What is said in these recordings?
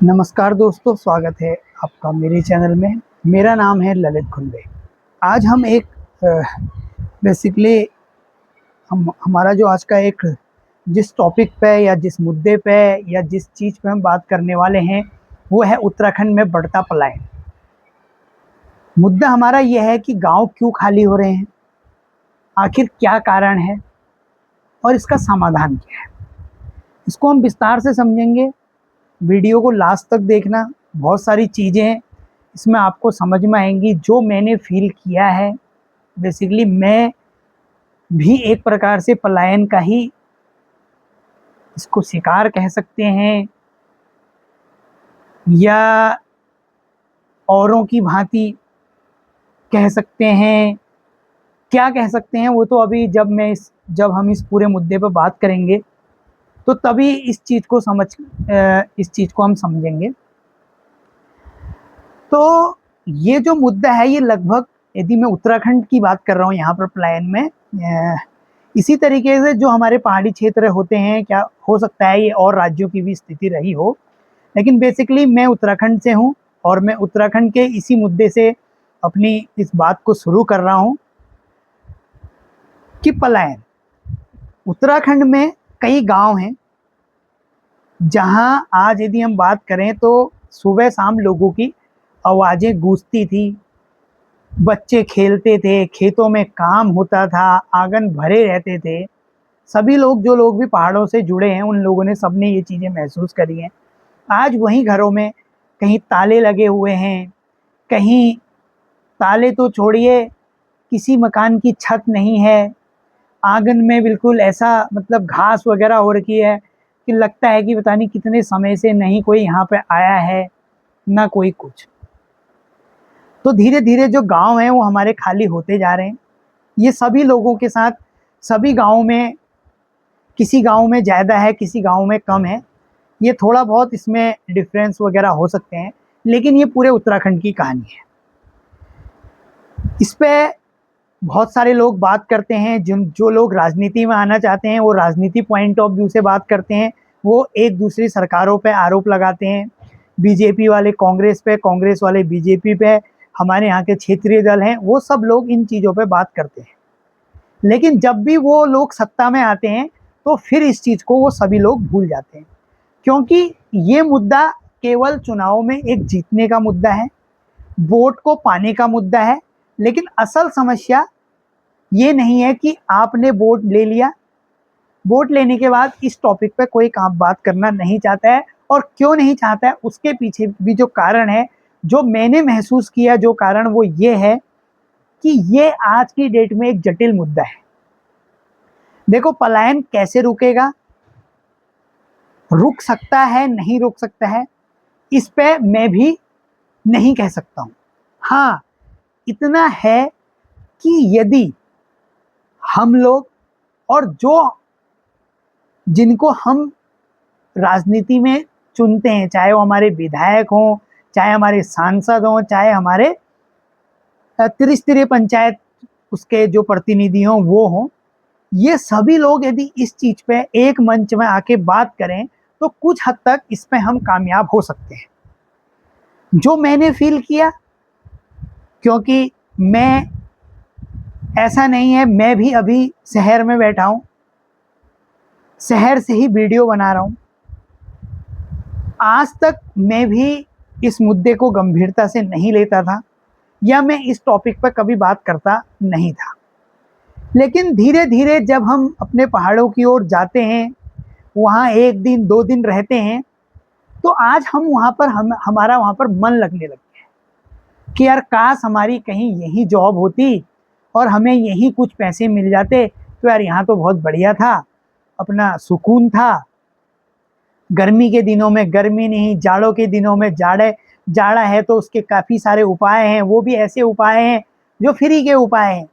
नमस्कार दोस्तों, स्वागत है आपका मेरे चैनल में। मेरा नाम है ललित खुंडे। आज हम एक बेसिकली हमारा जो आज का एक जिस टॉपिक पे या जिस मुद्दे पे या जिस चीज़ पे हम बात करने वाले हैं वो है उत्तराखंड में बढ़ता पलायन। मुद्दा हमारा यह है कि गांव क्यों खाली हो रहे हैं, आखिर क्या कारण है और इसका समाधान क्या है। इसको हम विस्तार से समझेंगे। वीडियो को लास्ट तक देखना, बहुत सारी चीज़ें इसमें आपको समझ में आएंगी जो मैंने फील किया है। बेसिकली मैं भी एक प्रकार से पलायन का ही इसको शिकार कह सकते हैं या औरों की भांति कह सकते हैं। क्या कह सकते हैं वो तो अभी जब हम इस पूरे मुद्दे पर बात करेंगे तो तभी इस चीज़ को हम समझेंगे। तो ये जो मुद्दा है ये लगभग, यदि मैं उत्तराखंड की बात कर रहा हूँ यहाँ पर पलायन में, इसी तरीके से जो हमारे पहाड़ी क्षेत्र होते हैं, क्या हो सकता है ये और राज्यों की भी स्थिति रही हो, लेकिन बेसिकली मैं उत्तराखंड से हूँ और मैं उत्तराखंड के इसी मुद्दे से अपनी इस बात को शुरू कर रहा हूँ कि पलायन। उत्तराखंड में कई गांव हैं जहां आज यदि हम बात करें तो सुबह शाम लोगों की आवाज़ें गूंजती थी, बच्चे खेलते थे, खेतों में काम होता था, आंगन भरे रहते थे। सभी लोग, जो लोग भी पहाड़ों से जुड़े हैं, उन लोगों ने सबने ये चीज़ें महसूस करी हैं। आज वहीं घरों में कहीं ताले लगे हुए हैं, कहीं ताले तो छोड़िए, किसी मकान की छत नहीं है, आंगन में बिल्कुल ऐसा मतलब घास वगैरह हो रखी है कि लगता है कि पता नहीं कितने समय से नहीं कोई यहाँ पे आया है, ना कोई कुछ। तो धीरे धीरे जो गांव हैं वो हमारे खाली होते जा रहे हैं। ये सभी लोगों के साथ, सभी गांवों में, किसी गांव में ज़्यादा है, किसी गांव में कम है। ये थोड़ा बहुत इसमें डिफरेंस वगैरह हो सकते हैं, लेकिन ये पूरे उत्तराखंड की कहानी है। इस पे बहुत सारे लोग बात करते हैं। जो लोग राजनीति में आना चाहते हैं वो राजनीति पॉइंट ऑफ व्यू से बात करते हैं। वो एक दूसरी सरकारों पे आरोप लगाते हैं, बीजेपी वाले कांग्रेस पे, कांग्रेस वाले बीजेपी पे, हमारे यहाँ के क्षेत्रीय दल हैं, वो सब लोग इन चीज़ों पे बात करते हैं। लेकिन जब भी वो लोग सत्ता में आते हैं तो फिर इस चीज़ को वो सभी लोग भूल जाते हैं, क्योंकि ये मुद्दा केवल चुनाव में एक जीतने का मुद्दा है, वोट को पाने का मुद्दा है। लेकिन असल समस्या ये नहीं है कि आपने वोट ले लिया, वोट लेने के बाद इस टॉपिक पे कोई काम बात करना नहीं चाहता है। और क्यों नहीं चाहता है, उसके पीछे भी जो कारण है, जो मैंने महसूस किया, जो कारण वो ये है कि ये आज की डेट में एक जटिल मुद्दा है। देखो, पलायन कैसे रुकेगा, रुक सकता है, नहीं रुक सकता है, इस पे मैं भी नहीं कह सकता हूँ। हाँ, इतना है कि यदि हम लोग और जिनको हम राजनीति में चुनते हैं, चाहे वो हमारे विधायक हों, चाहे हमारे सांसद हों, चाहे हमारे त्रिस्तरीय पंचायत उसके जो प्रतिनिधि हों वो हों, ये सभी लोग यदि इस चीज़ पे एक मंच में आके बात करें तो कुछ हद तक इस पे हम कामयाब हो सकते हैं। जो मैंने फील किया, क्योंकि मैं, ऐसा नहीं है, मैं भी अभी शहर में बैठा हूँ, शहर से ही वीडियो बना रहा हूँ। आज तक मैं भी इस मुद्दे को गंभीरता से नहीं लेता था या मैं इस टॉपिक पर कभी बात करता नहीं था। लेकिन धीरे धीरे जब हम अपने पहाड़ों की ओर जाते हैं, वहाँ एक दिन दो दिन रहते हैं, तो आज हमारा वहाँ पर मन लगने लगता है कि यार काश हमारी कहीं यही जॉब होती और हमें यही कुछ पैसे मिल जाते, तो यार यहाँ तो बहुत बढ़िया था, अपना सुकून था। गर्मी के दिनों में गर्मी नहीं, जाड़ों के दिनों में जाड़ा है तो उसके काफ़ी सारे उपाय हैं, वो भी ऐसे उपाय हैं जो फ्री के उपाय हैं।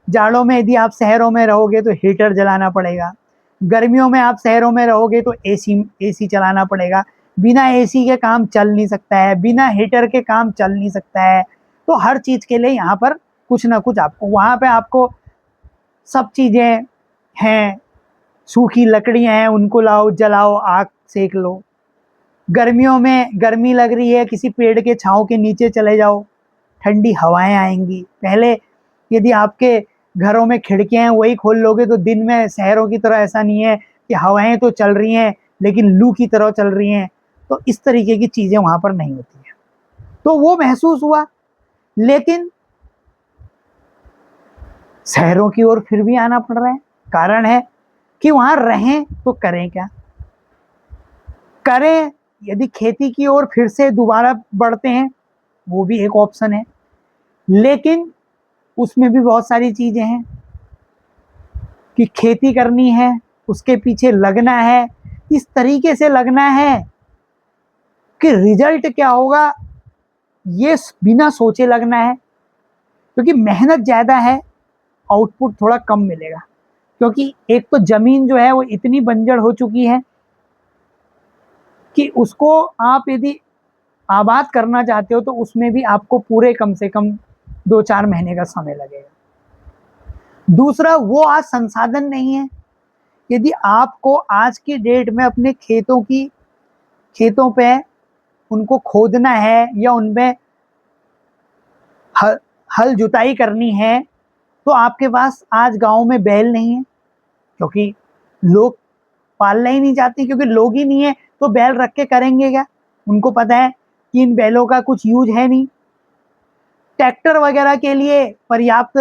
जाड़ों में यदि आप शहरों में रहोगे तो हीटर जलाना पड़ेगा, गर्मियों में आप शहरों में रहोगे तो एसी चलाना पड़ेगा। बिना एसी के काम चल नहीं सकता है, बिना हीटर के काम चल नहीं सकता है। तो हर चीज़ के लिए यहाँ पर कुछ ना कुछ आपको, वहाँ पे आपको सब चीज़ें हैं, सूखी लकड़ियाँ हैं, उनको लाओ, जलाओ, आग सेक लो। गर्मियों में गर्मी लग रही है, किसी पेड़ के छांव के नीचे चले जाओ, ठंडी हवाएं आएंगी। पहले यदि आपके घरों में खिड़कियां हैं वही खोल लोगे तो दिन में शहरों की तरह ऐसा नहीं है कि हवाएं तो चल रही हैं लेकिन लू की तरह चल रही हैं, तो इस तरीके की चीजें वहां पर नहीं होती हैं। तो वो महसूस हुआ, लेकिन शहरों की ओर फिर भी आना पड़ रहा है। कारण है कि वहां रहें तो करें क्या, करें यदि खेती की ओर फिर से दोबारा बढ़ते हैं वो भी एक ऑप्शन है, लेकिन उसमें भी बहुत सारी चीजें हैं कि खेती करनी है, उसके पीछे लगना है, इस तरीके से लगना है कि रिजल्ट क्या होगा ये बिना सोचे लगना है, क्योंकि मेहनत ज्यादा है, आउटपुट थोड़ा कम मिलेगा। क्योंकि एक तो जमीन जो है वो इतनी बंजर हो चुकी है कि उसको आप यदि आबाद करना चाहते हो तो उसमें भी आपको पूरे कम से कम 2-4 महीने का समय लगेगा। दूसरा, वो आज संसाधन नहीं है। यदि आपको आज की डेट में अपने खेतों पे उनको खोदना है या उनमें हल जुताई करनी है तो आपके पास आज गांव में बैल नहीं है, क्योंकि लोग पालना ही नहीं चाहते, क्योंकि लोग ही नहीं है तो बैल रख के करेंगे क्या। उनको पता है कि इन बैलों का कुछ यूज है नहीं। ट्रैक्टर वगैरह के लिए पर्याप्त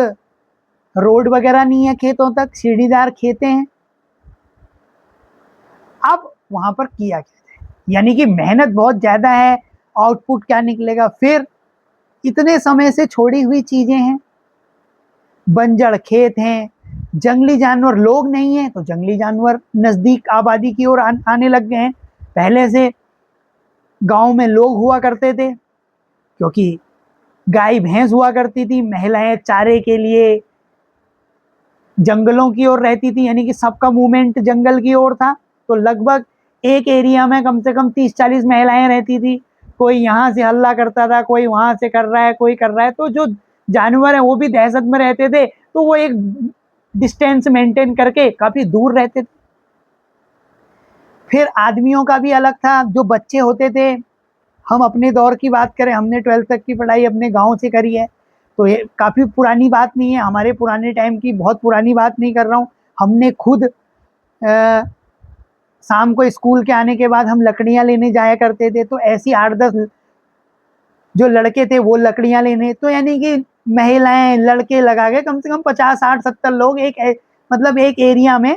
रोड वगैरह नहीं है खेतों तक, सीढ़ीदार खेतें हैं। अब वहां पर किया क्या जाए, यानी कि मेहनत बहुत ज्यादा है, आउटपुट क्या निकलेगा। फिर इतने समय से छोड़ी हुई चीजें हैं, बंजर खेत हैं, जंगली जानवर, लोग नहीं है तो जंगली जानवर नजदीक आबादी की ओर आने लग गए हैं। पहले से गांव में लोग हुआ करते थे, क्योंकि गाय भैंस हुआ करती थी, महिलाएं चारे के लिए जंगलों की ओर रहती थी, यानी कि सबका मूवमेंट जंगल की ओर था। तो लगभग एक एरिया में कम से कम 30-40 महिलाएं रहती थी। कोई यहाँ से हल्ला करता था, कोई वहां से कर रहा है, कोई कर रहा है, तो जो जानवर है वो भी दहशत में रहते थे, तो वो एक डिस्टेंस मेंटेन करके काफी दूर रहते थे। फिर आदमियों का भी अलग था, जो बच्चे होते थे, हम अपने दौर की बात करें, हमने 12th तक की पढ़ाई अपने गांव से करी है, तो ये काफी पुरानी बात नहीं है, हमारे पुराने टाइम की बहुत पुरानी बात नहीं कर रहा हूँ। हमने खुद शाम को स्कूल के आने के बाद हम लकड़ियां लेने जाया करते थे, तो ऐसी 8-10 जो लड़के थे वो लकड़ियां लेने, तो यानी कि महिलाएं लड़के लगा के कम से कम 50-60-70 लोग मतलब एक एरिया में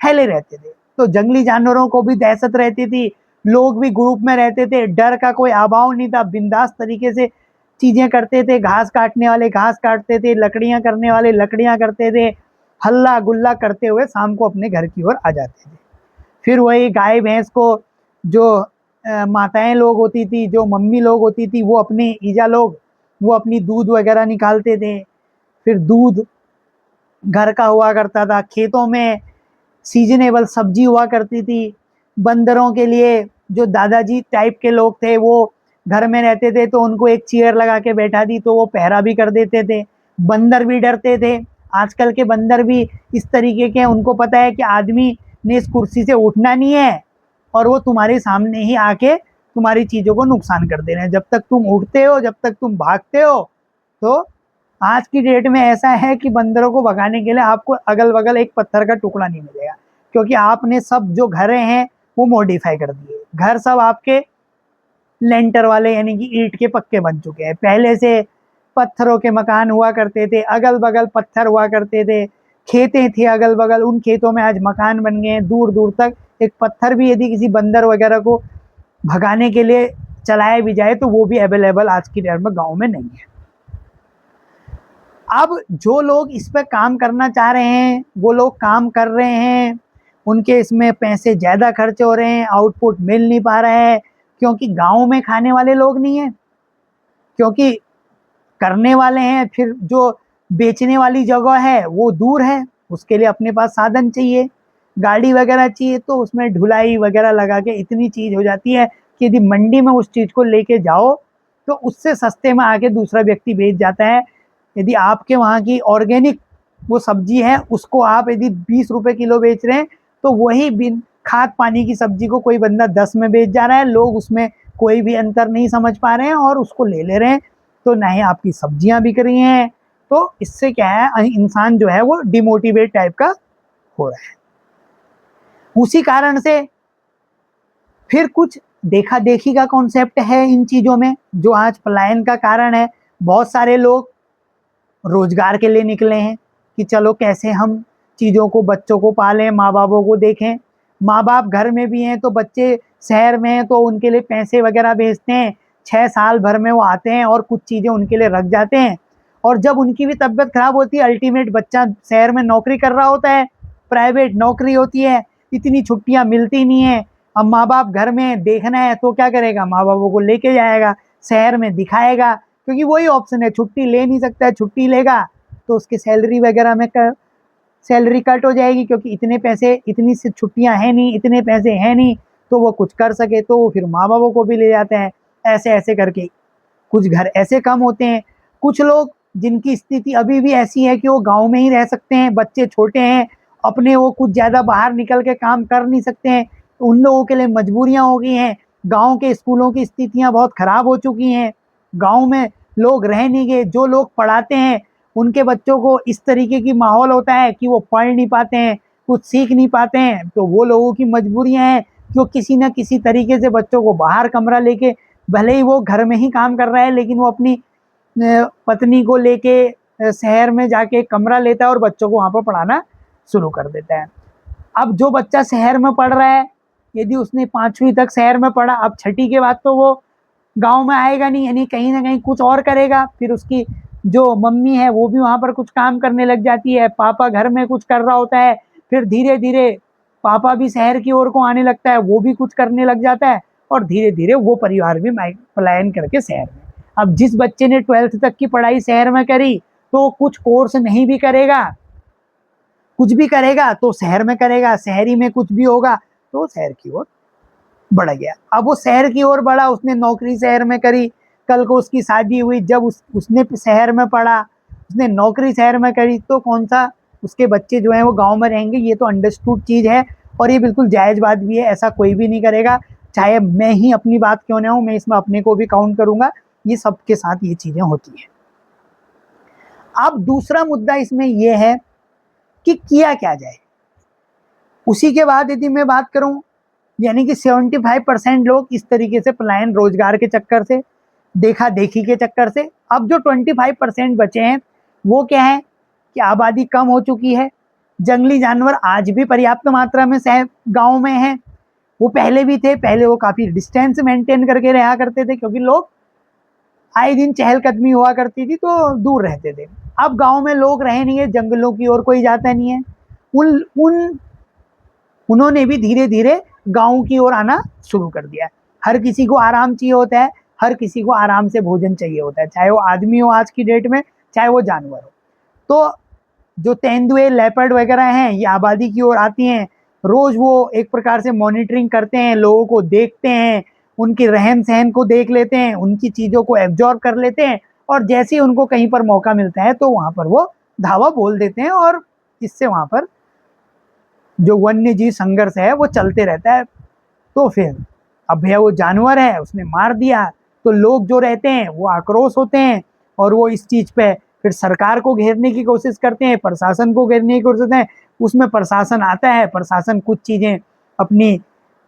फैले रहते थे। तो जंगली जानवरों को भी दहशत रहती थी, लोग भी ग्रुप में रहते थे, डर का कोई अभाव नहीं था, बिंदास तरीके से चीजें करते थे। घास काटने वाले घास काटते थे, लकड़ियां करने वाले लकड़ियां करते थे, हल्ला गुल्ला करते हुए शाम को अपने घर की ओर आ जाते थे। फिर वही गाय भैंस को जो माताएं लोग होती थी, जो मम्मी लोग होती थी, वो अपने ईजा लोग वो अपनी दूध वगैरह निकालते थे। फिर दूध घर का हुआ करता था, खेतों में सीजनेबल सब्जी हुआ करती थी। बंदरों के लिए जो दादाजी टाइप के लोग थे वो घर में रहते थे, तो उनको एक चेयर लगा के बैठा दी तो वो पहरा भी कर देते थे। बंदर भी डरते थे, आजकल के बंदर भी इस तरीके के, उनको पता है कि आदमी ने इस कुर्सी से उठना नहीं है और वो तुम्हारे सामने ही आके तुम्हारी चीजों को नुकसान कर दे रहे हैं। जब तक तुम उठते हो, जब तक तुम भागते हो, तो आज की डेट में ऐसा है कि बंदरों को भगाने के लिए आपको अगल बगल एक पत्थर का टुकड़ा नहीं मिलेगा, क्योंकि आपने सब जो घरें हैं वो मॉडिफाई कर दिए। घर सब आपके लेंटर वाले यानी कि ईंट के पक्के बन चुके हैं। पहले से पत्थरों के मकान हुआ करते थे, अगल बगल पत्थर हुआ करते थे, खेतें थी अगल बगल, उन खेतों में आज मकान बन गए हैं। दूर दूर तक एक पत्थर भी यदि किसी बंदर वगैरह को भगाने के लिए चलाया भी जाए तो वो भी अवेलेबल आज की डेट में गाँव में नहीं है। अब जो लोग इस पर काम करना चाह रहे हैं वो लोग काम कर रहे हैं, उनके इसमें पैसे ज़्यादा खर्च हो रहे हैं, आउटपुट मिल नहीं पा रहा है, क्योंकि गांव में खाने वाले लोग नहीं हैं, क्योंकि करने वाले हैं। फिर जो बेचने वाली जगह है वो दूर है, उसके लिए अपने पास साधन चाहिए, गाड़ी वगैरह चाहिए, तो उसमें ढुलाई वगैरह लगा के इतनी चीज़ हो जाती है कि यदि मंडी में उस चीज़ को लेके जाओ तो उससे सस्ते में आके दूसरा व्यक्ति बेच जाता है। यदि आपके वहाँ की ऑर्गेनिक वो सब्जी है उसको आप यदि 20 रुपए किलो बेच रहे हैं तो वही खाद पानी की सब्जी को कोई बंदा 10 में बेच जा रहा है, लोग उसमें कोई भी अंतर नहीं समझ पा रहे हैं और उसको ले ले रहे हैं, तो ना ही आपकी सब्जियां बिक रही हैं। तो इससे क्या है, इंसान जो है वो डिमोटिवेट टाइप का हो रहा है। उसी कारण से फिर कुछ देखा देखी का कॉन्सेप्ट है इन चीजों में, जो आज पलायन का कारण है। बहुत सारे लोग रोजगार के लिए निकले हैं कि चलो कैसे हम चीजों को, बच्चों को पालें, माँ बापों को देखें। माँ बाप घर में भी हैं तो बच्चे शहर में हैं तो उनके लिए पैसे वगैरह भेजते हैं, 6 साल भर में वो आते हैं और कुछ चीजें उनके लिए रख जाते हैं। और जब उनकी भी तबीयत खराब होती है, अल्टीमेट बच्चा शहर में नौकरी कर रहा होता है, प्राइवेट नौकरी होती है, इतनी छुट्टियां मिलती नहीं है। अब माँ बाप घर में देखना है तो क्या करेगा, माँ बापों को लेके जाएगा, शहर में दिखाएगा, क्योंकि वही ऑप्शन है। छुट्टी ले नहीं सकता है, छुट्टी लेगा तो उसकी सैलरी वगैरह में सैलरी कट हो जाएगी, क्योंकि इतने पैसे, इतनी सी छुट्टियां हैं नहीं, इतने पैसे हैं नहीं तो वो कुछ कर सके, तो वो फिर माँ बापों को भी ले जाते हैं। ऐसे ऐसे करके कुछ घर ऐसे कम होते हैं। कुछ लोग जिनकी स्थिति अभी भी ऐसी है कि वो गांव में ही रह सकते हैं, बच्चे छोटे हैं, अपने वो कुछ ज़्यादा बाहर निकल के काम कर नहीं सकते हैं, तो उन लोगों के लिए मजबूरियां हो गई हैं। गांव के स्कूलों की स्थितियां बहुत खराब हो चुकी हैं, गांव में लोग रह नहीं गए। जो लोग पढ़ाते हैं उनके बच्चों को इस तरीके की माहौल होता है कि वो पढ़ नहीं पाते हैं, कुछ सीख नहीं पाते हैं, तो वो लोगों की मजबूरियां हैं कि वो किसी न किसी तरीके से बच्चों को बाहर कमरा लेके, भले ही वो घर में ही काम कर रहा है लेकिन वो अपनी पत्नी को लेके शहर में जाके कमरा लेता है और बच्चों को वहां पर पढ़ाना शुरू कर देता है। अब जो बच्चा शहर में पढ़ रहा है, यदि उसने 5वीं तक शहर में पढ़ा, अब 6ठी के बाद तो वो गांव में आएगा नहीं, यानी कहीं ना कहीं कुछ और करेगा। फिर उसकी जो मम्मी है वो भी वहां पर कुछ काम करने लग जाती है, पापा घर में कुछ कर रहा होता है, फिर धीरे धीरे पापा भी शहर की ओर को आने लगता है, वो भी कुछ करने लग जाता है और धीरे धीरे वो परिवार भी पलायन करके शहर में। अब जिस बच्चे ने 12th तक की पढ़ाई शहर में करी तो कुछ कोर्स नहीं भी करेगा, कुछ भी करेगा तो शहर में करेगा, शहरी में कुछ भी होगा तो शहर की ओर बढ़ गया। अब वो शहर की ओर बढ़ा, उसने नौकरी शहर में करी, कल को उसकी शादी हुई, जब उसने शहर में पढ़ा, उसने नौकरी शहर में करी, तो कौन सा उसके बच्चे जो हैं वो गांव में रहेंगे? ये तो अंडरस्टूड चीज़ है और ये बिल्कुल जायज़ बात भी है। ऐसा कोई भी नहीं करेगा, चाहे मैं ही अपनी बात क्यों ना हूँ, मैं इसमें अपने को भी काउंट करूंगा। ये सबके साथ ये चीज़ें होती हैं। अब दूसरा मुद्दा इसमें यह है कि किया क्या जाए। उसी के बाद यदि मैं बात करूं, यानी कि 75% लोग इस तरीके से पलायन, रोजगार के चक्कर से, देखा देखी के चक्कर से। अब जो 25% बचे हैं वो क्या है कि आबादी कम हो चुकी है, जंगली जानवर आज भी पर्याप्त मात्रा में गांव में हैं। वो पहले भी थे, पहले वो काफी डिस्टेंस मेंटेन करके रहा करते थे क्योंकि लोग आए दिन चहलकदमी हुआ करती थी तो दूर रहते थे। अब गांव में लोग रहे नहीं है, जंगलों की ओर कोई जाता नहीं है। उन्होंने भी धीरे धीरे गांव की ओर आना शुरू कर दिया। हर किसी को आराम चाहिए होता है, हर किसी को आराम से भोजन चाहिए होता है, चाहे वो आदमी हो आज की डेट में, चाहे वो जानवर हो। तो जो तेंदुए, लेपर्ड वगैरह हैं, ये आबादी की ओर आती हैं। रोज वो एक प्रकार से मॉनिटरिंग करते हैं, लोगों को देखते हैं, उनके रहन सहन को देख लेते हैं, उनकी चीजों को एब्जॉर्ब कर लेते हैं और जैसे ही उनको कहीं पर मौका मिलता है तो वहां पर वो धावा बोल देते हैं और इससे वहां पर जो वन्य जीव संघर्ष है वो चलते रहता है। तो फिर अब भैया वो जानवर है, उसने मार दिया, तो लोग जो रहते हैं वो आक्रोश होते हैं और वो इस चीज पे फिर सरकार को घेरने की कोशिश करते हैं, प्रशासन को घेरने की कोशिश करते हैं। उसमें प्रशासन आता है, प्रशासन कुछ चीजें अपनी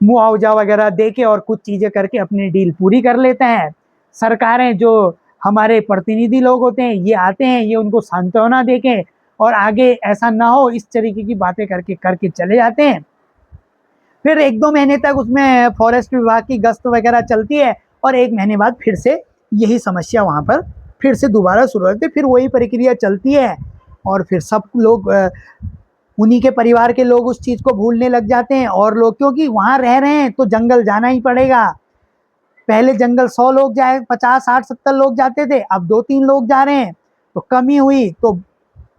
मुआवजा वगैरह दे के और कुछ चीजें करके अपनी डील पूरी कर लेता है। सरकारें, जो हमारे प्रतिनिधि लोग होते हैं, ये आते हैं, ये उनको सांत्वना दे के और आगे ऐसा ना हो इस तरीके की बातें करके करके चले जाते हैं। फिर 1-2 महीने तक उसमें फॉरेस्ट विभाग की गश्त वगैरह चलती है और 1 महीने बाद फिर से यही समस्या वहां पर फिर से दोबारा शुरू होती है, फिर वही प्रक्रिया चलती है और फिर सब लोग, उन्हीं के परिवार के लोग उस चीज को भूलने लग जाते हैं और लोग, क्योंकि वहां रह रहे हैं तो जंगल जाना ही पड़ेगा। पहले जंगल 100 लोग जाए, 50, 60, 70 लोग जाते थे, अब 2-3 लोग जा रहे हैं, तो कमी हुई। तो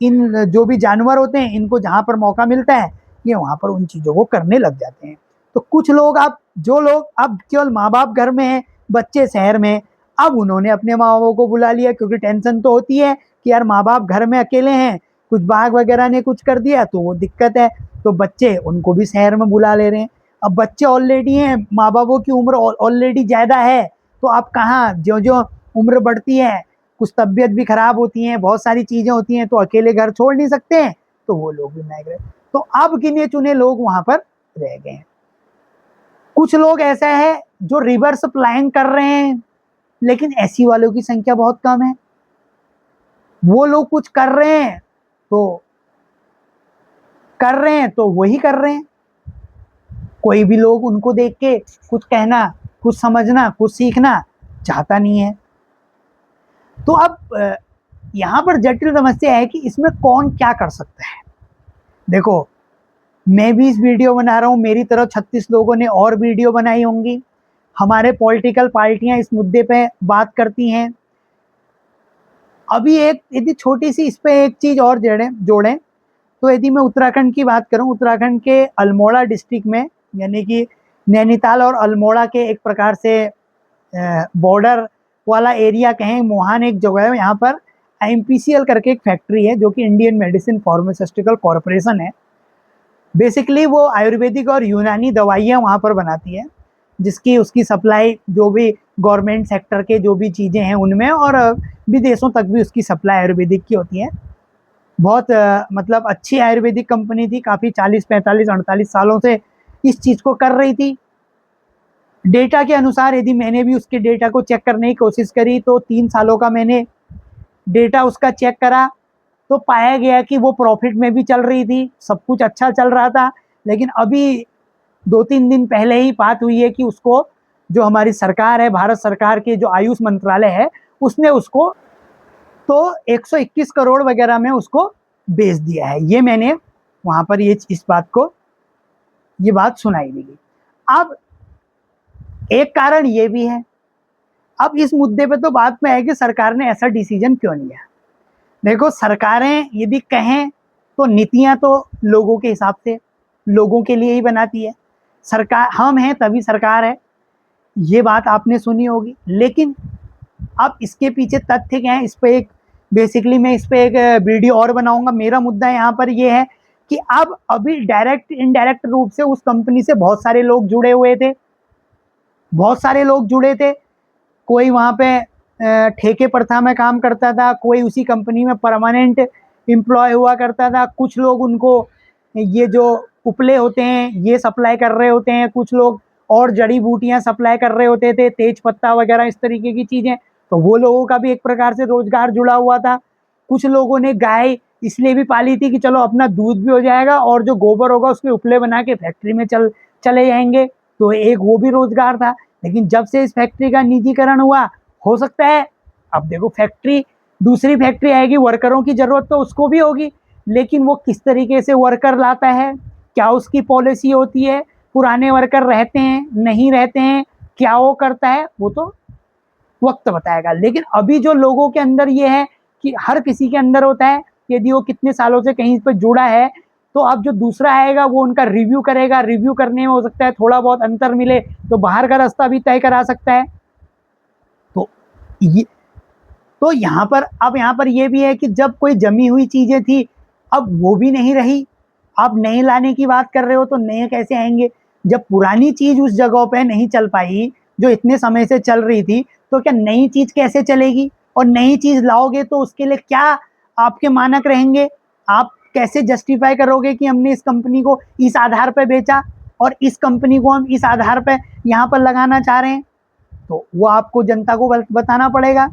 इन जो भी जानवर होते हैं, इनको जहां पर मौका मिलता है ये वहां पर उन चीजों को करने लग जाते हैं। तो कुछ लोग, अब जो लोग अब केवल माँ बाप घर में हैं, बच्चे शहर में, अब उन्होंने अपने माँ बापों को बुला लिया, क्योंकि टेंशन तो होती है कि यार माँ बाप घर में अकेले हैं, कुछ बाघ वगैरह ने कुछ कर दिया तो वो दिक्कत है, तो बच्चे उनको भी शहर में बुला ले रहे हैं। अब बच्चे ऑलरेडी हैं, माँ बापों की उम्र ऑलरेडी ज़्यादा है, तो आप कहाँ, जो जो उम्र बढ़ती है कुछ तबीयत भी खराब होती है, बहुत सारी चीज़ें होती हैं, तो अकेले घर छोड़ नहीं सकते हैं, तो वो लोग भी माइग्रेट, तो अब गिने चुने लोग वहाँ पर रह गए हैं। कुछ लोग ऐसा है जो रिवर्स प्लान कर रहे हैं, लेकिन ऐसी वालों की संख्या बहुत कम है। वो लोग कुछ कर रहे हैं तो वही कर रहे हैं, कोई भी लोग उनको देख के कुछ कहना, कुछ समझना, कुछ सीखना चाहता नहीं है। तो अब यहाँ पर जटिल समस्या है कि इसमें कौन क्या कर सकता है। देखो, मैं भी इस वीडियो बना रहा हूँ, मेरी तरह 36 लोगों ने और वीडियो बनाई होंगी, हमारे पॉलिटिकल पार्टियां इस मुद्दे पे बात करती हैं। अभी एक यदि छोटी सी इस पे एक चीज और जोड़ें तो यदि मैं उत्तराखंड की बात करूं, उत्तराखंड के अल्मोड़ा डिस्ट्रिक्ट में, यानी कि नैनीताल और अल्मोड़ा के एक प्रकार से बॉर्डर वाला एरिया कहें, मोहान एक जगह है, यहाँ पर IMPCL करके एक फैक्ट्री है जो कि इंडियन मेडिसिन फार्मास्यूटिकल कॉरपोरेशन है। बेसिकली वो आयुर्वेदिक और यूनानी दवाइयाँ वहाँ पर बनाती है, जिसकी उसकी सप्लाई जो भी गवर्नमेंट सेक्टर के जो भी चीज़ें हैं उनमें, और विदेशों तक भी उसकी सप्लाई आयुर्वेदिक की होती है। बहुत मतलब अच्छी आयुर्वेदिक कंपनी थी, काफ़ी 40, 45, 48 सालों से इस चीज़ को कर रही थी। डेटा के अनुसार यदि मैंने भी उसके डेटा को चेक करने की कोशिश करी तो 3 सालों का मैंने डेटा उसका चेक करा, तो पाया गया कि वो प्रॉफिट में भी चल रही थी, सब कुछ अच्छा चल रहा था। लेकिन अभी 2-3 दिन पहले ही बात हुई है कि उसको, जो हमारी सरकार है, भारत सरकार के जो आयुष मंत्रालय है, उसने उसको तो 121 करोड़ वगैरह में उसको बेच दिया है। ये मैंने वहाँ पर ये बात सुनाई दी गई। अब एक कारण ये भी है, अब इस मुद्दे पे तो बात में है कि सरकार ने ऐसा डिसीजन क्यों लिया। देखो, सरकारें यदि कहें तो नीतियां तो लोगों के हिसाब से, लोगों के लिए ही बनाती है। सरकार, हम हैं तभी सरकार है, ये बात आपने सुनी होगी। लेकिन अब इसके पीछे तथ्य क्या है, इस पे एक बेसिकली मैं इस पे एक वीडियो और बनाऊंगा। मेरा मुद्दा यहाँ पर ये है कि अब अभी डायरेक्ट इनडायरेक्ट रूप से उस कंपनी से बहुत सारे लोग जुड़े हुए थे, बहुत सारे लोग जुड़े थे। कोई वहाँ पे ठेके प्रथा में काम करता था, कोई उसी कंपनी में परमानेंट एम्प्लॉय हुआ करता था, कुछ लोग उनको ये जो उपले होते हैं ये सप्लाई कर रहे होते हैं, कुछ लोग और जड़ी बूटियां सप्लाई कर रहे होते थे, तेज पत्ता वगैरह इस तरीके की चीज़ें, तो वो लोगों का भी एक प्रकार से रोजगार जुड़ा हुआ था। कुछ लोगों ने गाय इसलिए भी पाली थी कि चलो अपना दूध भी हो जाएगा और जो गोबर होगा उसके उपले बना के फैक्ट्री में चले जाएंगे, तो एक वो भी रोजगार था। लेकिन जब से इस फैक्ट्री का निजीकरण हुआ, हो सकता है, अब देखो फैक्ट्री, दूसरी फैक्ट्री आएगी, वर्करों की जरूरत तो उसको भी होगी, लेकिन वो किस तरीके से वर्कर लाता है, क्या उसकी पॉलिसी होती है, पुराने वर्कर रहते हैं नहीं रहते हैं, क्या वो करता है, वो तो वक्त बताएगा। लेकिन अभी जो लोगों के अंदर ये है कि हर किसी के अंदर होता है, यदि वो कितने सालों से कहीं पर जुड़ा है, तो अब जो दूसरा आएगा वो उनका रिव्यू करेगा, रिव्यू करने में हो सकता है थोड़ा बहुत अंतर मिले तो बाहर का रास्ता भी तय करा सकता है। तो ये, तो यहाँ पर ये भी है कि जब कोई जमी हुई चीजें थी, अब वो भी नहीं रही, आप नए लाने की बात कर रहे हो तो नए कैसे आएंगे। जब पुरानी चीज उस जगह पे नहीं चल पाई जो इतने समय से चल रही थी, तो क्या नई चीज कैसे चलेगी। और नई चीज लाओगे तो उसके लिए क्या आपके मानक रहेंगे, आप कैसे जस्टिफाई करोगे कि हमने इस कंपनी को इस आधार पर बेचा और इस कंपनी को हम इस आधार पर यहाँ पर लगाना चाह रहे हैं, तो वो आपको जनता को बताना पड़ेगा।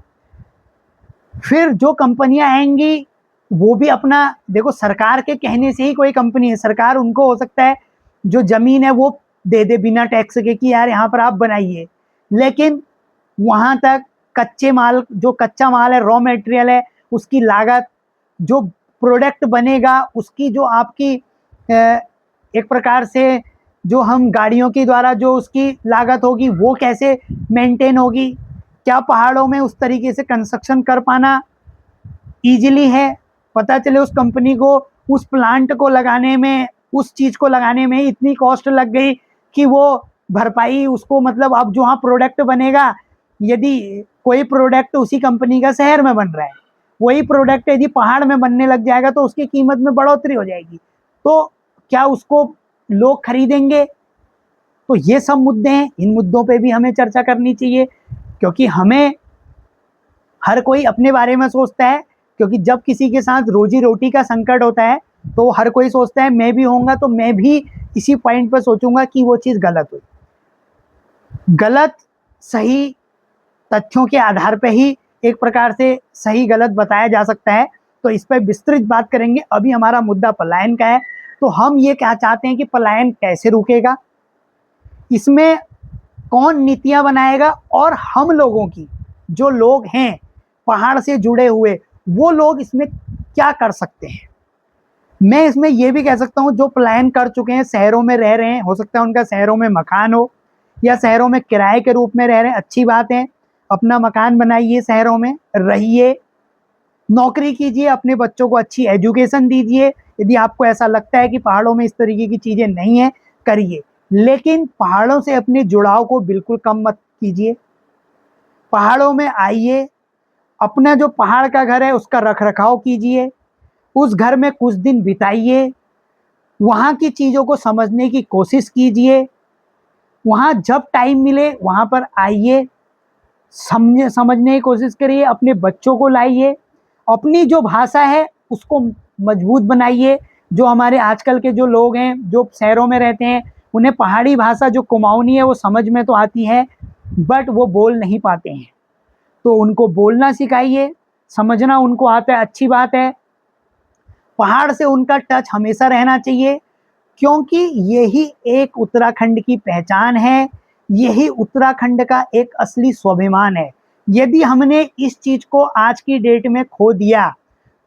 फिर जो कंपनियां आएंगी वो भी अपना, देखो सरकार के कहने से ही कोई कंपनी है, सरकार उनको हो सकता है जो जमीन है वो दे दे बिना टैक्स के कि यार यहाँ पर आप बनाइए, लेकिन वहां तक कच्चे माल, जो कच्चा माल है, रॉ मटेरियल है, उसकी लागत, जो प्रोडक्ट बनेगा उसकी जो आपकी एक प्रकार से जो हम गाड़ियों के द्वारा जो उसकी लागत होगी वो कैसे मेंटेन होगी, क्या पहाड़ों में उस तरीके से कंस्ट्रक्शन कर पाना इजीली है। पता चले उस कंपनी को उस प्लांट को लगाने में, उस चीज को लगाने में इतनी कॉस्ट लग गई कि वो भरपाई उसको, मतलब अब जो वहाँ प्रोडक्ट बनेगा, यदि कोई प्रोडक्ट उसी कंपनी का शहर में बन रहा है, वही प्रोडक्ट यदि पहाड़ में बनने लग जाएगा तो उसकी कीमत में बढ़ोतरी हो जाएगी, तो क्या उसको लोग खरीदेंगे। तो ये सब मुद्दे हैं, इन मुद्दों पे भी हमें चर्चा करनी चाहिए, क्योंकि हमें हर कोई अपने बारे में सोचता है। क्योंकि जब किसी के साथ रोजी रोटी का संकट होता है तो हर कोई सोचता है मैं भी होऊंगा तो मैं भी इसी पॉइंट पर सोचूंगा कि वो चीज़ गलत हुई। गलत सही तथ्यों के आधार पे ही एक प्रकार से सही गलत बताया जा सकता है। तो इस पर विस्तृत बात करेंगे। अभी हमारा मुद्दा पलायन का है, तो हम ये क्या चाहते हैं कि पलायन कैसे रुकेगा, इसमें कौन नीतियां बनाएगा, और हम लोगों की जो लोग हैं पहाड़ से जुड़े हुए वो लोग इसमें क्या कर सकते हैं। मैं इसमें यह भी कह सकता हूं जो पलायन कर चुके हैं, शहरों में रह रहे हैं, हो सकता है उनका शहरों में मकान हो या शहरों में किराए के रूप में रह रहे हैं, अच्छी बात है, अपना मकान बनाइए, शहरों में रहिए, नौकरी कीजिए, अपने बच्चों को अच्छी एजुकेशन दीजिए। यदि आपको ऐसा लगता है कि पहाड़ों में इस तरीके की चीज़ें नहीं है, करिए, लेकिन पहाड़ों से अपने जुड़ाव को बिल्कुल कम मत कीजिए। पहाड़ों में आइए, अपना जो पहाड़ का घर है उसका रख रखाव कीजिए, उस घर में कुछ दिन बिताइए, वहाँ की चीज़ों को समझने की कोशिश कीजिए, वहाँ जब टाइम मिले वहाँ पर आइए, समझने की कोशिश करिए, अपने बच्चों को लाइए, अपनी जो भाषा है उसको मजबूत बनाइए। जो हमारे आजकल के जो लोग हैं जो शहरों में रहते हैं उन्हें पहाड़ी भाषा जो कुमाऊनी है वो समझ में तो आती है बट वो बोल नहीं पाते हैं, तो उनको बोलना सिखाइए, समझना उनको आता है, अच्छी बात है। पहाड़ से उनका टच हमेशा रहना चाहिए, क्योंकि यही एक उत्तराखंड की पहचान है, यही उत्तराखंड का एक असली स्वाभिमान है। यदि हमने इस चीज़ को आज की डेट में खो दिया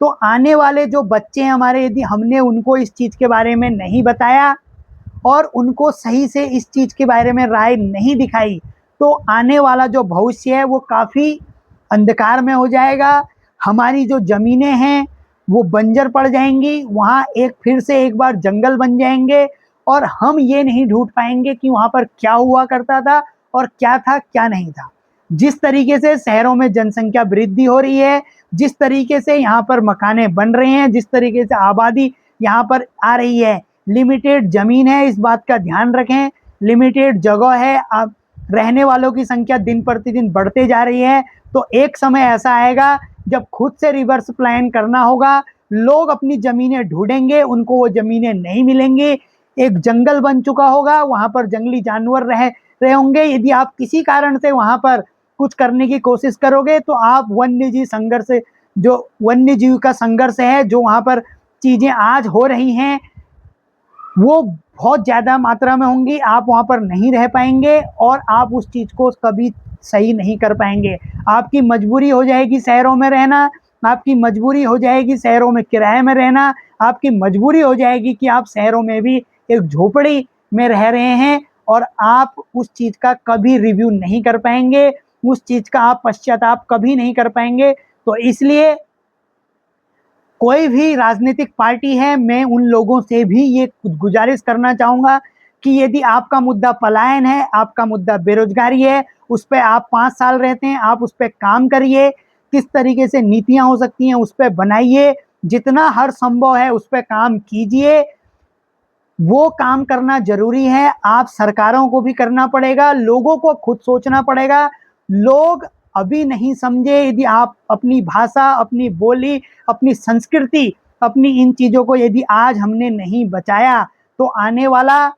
तो आने वाले जो बच्चे हैं हमारे, यदि हमने उनको इस चीज़ के बारे में नहीं बताया और उनको सही से इस चीज़ के बारे में राय नहीं दिखाई तो आने वाला जो भविष्य है वो काफ़ी अंधकार में हो जाएगा। हमारी जो ज़मीनें हैं वो बंजर पड़ जाएंगी, वहाँ फिर से एक बार जंगल बन जाएंगे और हम ये नहीं ढूंढ पाएंगे कि वहाँ पर क्या हुआ करता था और क्या था क्या नहीं था। जिस तरीके से शहरों में जनसंख्या वृद्धि हो रही है, जिस तरीके से यहाँ पर मकाने बन रहे हैं, जिस तरीके से आबादी यहाँ पर आ रही है, लिमिटेड ज़मीन है, इस बात का ध्यान रखें, लिमिटेड जगह है, अब रहने वालों की संख्या दिन प्रतिदिन बढ़ते जा रही है। तो एक समय ऐसा आएगा जब खुद से रिवर्स प्लान करना होगा, लोग अपनी ज़मीनें ढूंढेंगे, उनको वो ज़मीनें नहीं मिलेंगी, एक जंगल बन चुका होगा, वहाँ पर जंगली जानवर रहे होंगे। यदि आप किसी कारण से वहाँ पर कुछ करने की कोशिश करोगे तो आप वन्य जीव का संघर्ष है, जो वहाँ पर चीज़ें आज हो रही हैं वो बहुत ज़्यादा मात्रा में होंगी, आप वहाँ पर नहीं रह पाएंगे और आप उस चीज़ को कभी सही नहीं कर पाएंगे। आपकी मजबूरी हो जाएगी शहरों में रहना, आपकी मजबूरी हो जाएगी शहरों में किराए में रहना, आपकी मजबूरी हो जाएगी कि आप शहरों में भी एक झोपड़ी में रह रहे हैं और आप उस चीज़ का कभी रिव्यू नहीं कर पाएंगे, उस चीज़ का आप पश्चाताप कभी नहीं कर पाएंगे। तो इसलिए कोई भी राजनीतिक पार्टी है, मैं उन लोगों से भी ये गुजारिश करना चाहूँगा कि यदि आपका मुद्दा पलायन है, आपका मुद्दा बेरोजगारी है, उस पे आप 5 साल रहते हैं, आप उस पे काम करिए, किस तरीके से नीतियाँ हो सकती हैं उस पे बनाइए, जितना हर संभव है उस पे काम कीजिए। वो काम करना ज़रूरी है, आप सरकारों को भी करना पड़ेगा, लोगों को खुद सोचना पड़ेगा। लोग अभी नहीं समझे, यदि आप अपनी भाषा, अपनी बोली, अपनी संस्कृति, अपनी इन चीज़ों को यदि आज हमने नहीं बचाया तो आने वाला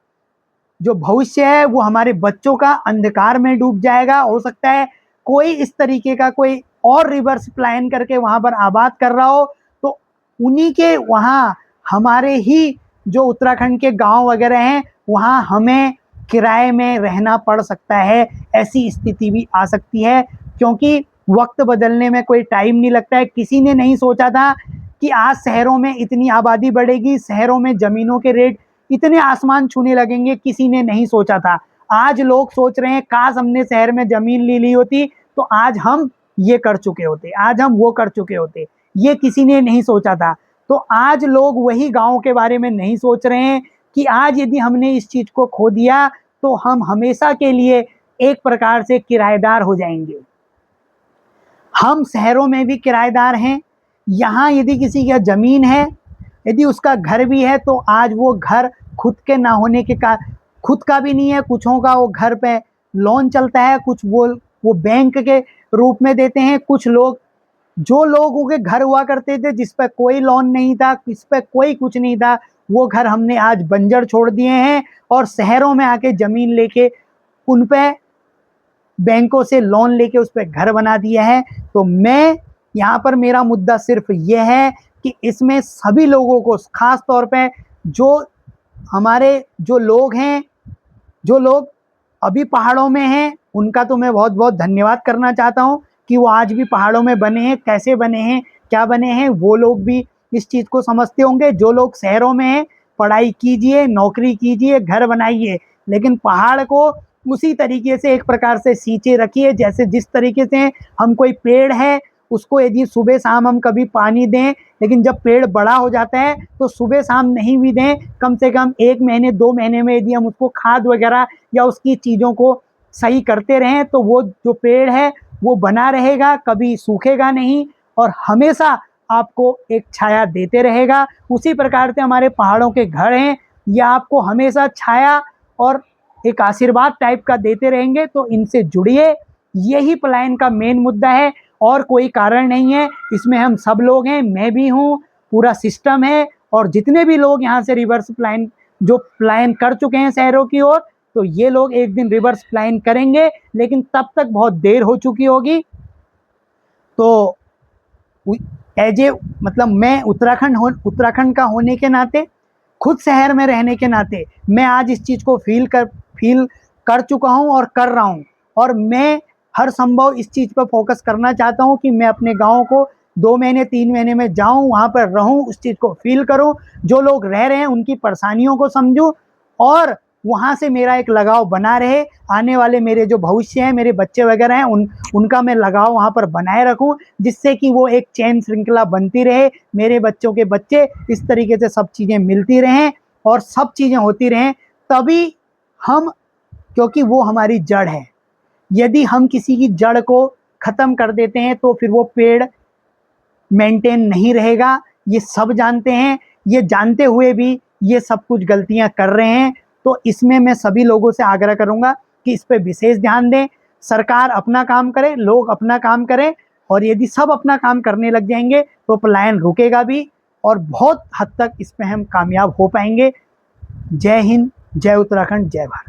जो भविष्य है वो हमारे बच्चों का अंधकार में डूब जाएगा। हो सकता है कोई इस तरीके का कोई और रिवर्स प्लान करके वहाँ पर आबाद कर रहा हो, तो उन्हीं के वहाँ हमारे ही जो उत्तराखंड के गांव वगैरह हैं वहाँ हमें किराए में रहना पड़ सकता है, ऐसी स्थिति भी आ सकती है, क्योंकि वक्त बदलने में कोई टाइम नहीं लगता है। किसी ने नहीं सोचा था कि आज शहरों में इतनी आबादी बढ़ेगी, शहरों में ज़मीनों के रेट इतने आसमान छूने लगेंगे, किसी ने नहीं सोचा था। आज लोग सोच रहे हैं काश हमने शहर में ज़मीन ले ली होती तो आज हम ये कर चुके होते, आज हम वो कर चुके होते, ये किसी ने नहीं सोचा था। तो आज लोग वही गाँव के बारे में नहीं सोच रहे हैं कि आज यदि हमने इस चीज़ को खो दिया तो हम हमेशा के लिए एक प्रकार से किराएदार हो जाएंगे। हम शहरों में भी किराएदार हैं, यहाँ यदि किसी का ज़मीन है, यदि उसका घर भी है तो आज वो घर खुद के ना होने के खुद का भी नहीं है, कुछों का वो घर पे लोन चलता है, कुछ वो बैंक के रूप में देते हैं। कुछ लोग, जो लोगों के घर हुआ करते थे जिस पे कोई लोन नहीं था, किस पे कोई कुछ नहीं था, वो घर हमने आज बंजर छोड़ दिए हैं और शहरों में आके जमीन लेके उन पे बैंकों से लोन लेके उस पर घर बना दिया है। तो मैं यहाँ पर, मेरा मुद्दा सिर्फ ये है कि इसमें सभी लोगों को, खास तौर पे जो हमारे जो लोग हैं, जो लोग अभी पहाड़ों में हैं, उनका तो मैं बहुत बहुत धन्यवाद करना चाहता हूँ कि वो आज भी पहाड़ों में बने हैं। कैसे बने हैं, क्या बने हैं, वो लोग भी इस चीज़ को समझते होंगे। जो लोग शहरों में हैं, पढ़ाई कीजिए, नौकरी कीजिए, घर बनाइए, लेकिन पहाड़ को उसी तरीके से एक प्रकार से सींचे रखिए जैसे जिस तरीके से हम, कोई पेड़ है उसको यदि सुबह शाम हम कभी पानी दें, लेकिन जब पेड़ बड़ा हो जाता है तो सुबह शाम नहीं भी दें, कम से कम 1 महीने 2 महीने में यदि हम उसको खाद वगैरह या उसकी चीज़ों को सही करते रहें तो वो जो पेड़ है वो बना रहेगा, कभी सूखेगा नहीं और हमेशा आपको एक छाया देते रहेगा। उसी प्रकार से हमारे पहाड़ों के घर हैं, ये आपको हमेशा छाया और एक आशीर्वाद टाइप का देते रहेंगे। तो इनसे जुड़िए, यही पलायन का मेन मुद्दा है और कोई कारण नहीं है। इसमें हम सब लोग हैं, मैं भी हूँ, पूरा सिस्टम है और जितने भी लोग यहाँ से रिवर्स पलायन, जो पलायन कर चुके हैं शहरों की ओर, तो ये लोग एक दिन रिवर्स पलायन करेंगे, लेकिन तब तक बहुत देर हो चुकी होगी। तो एज ए, मतलब मैं उत्तराखंड का होने के नाते, खुद शहर में रहने के नाते, मैं आज इस चीज़ को फील कर चुका हूँ और कर रहा हूँ। और मैं हर संभव इस चीज़ पर फोकस करना चाहता हूँ कि मैं अपने गाँव को 2 महीने 3 महीने में जाऊँ, वहाँ पर रहूँ, उस चीज़ को फील करूँ, जो लोग रह रहे हैं उनकी परेशानियों को समझूँ और वहाँ से मेरा एक लगाव बना रहे। आने वाले मेरे जो भविष्य हैं, मेरे बच्चे वगैरह हैं, उनका मैं लगाव वहाँ पर बनाए रखूँ, जिससे कि वो एक चैन श्रृंखला बनती रहे, मेरे बच्चों के बच्चे इस तरीके से सब चीज़ें मिलती रहें और सब चीज़ें होती रहें। तभी हम, क्योंकि वो हमारी जड़ है, यदि हम किसी की जड़ को ख़त्म कर देते हैं तो फिर वो पेड़ मेंटेन नहीं रहेगा। ये सब जानते हैं, ये जानते हुए भी ये सब कुछ गलतियां कर रहे हैं। तो इसमें मैं सभी लोगों से आग्रह करूंगा कि इस पे विशेष ध्यान दें। सरकार अपना काम करे, लोग अपना काम करें और यदि सब अपना काम करने लग जाएंगे तो पलायन रुकेगा भी और बहुत हद तक इस पे हम कामयाब हो पाएंगे। जय हिंद, जय उत्तराखंड, जय भारत।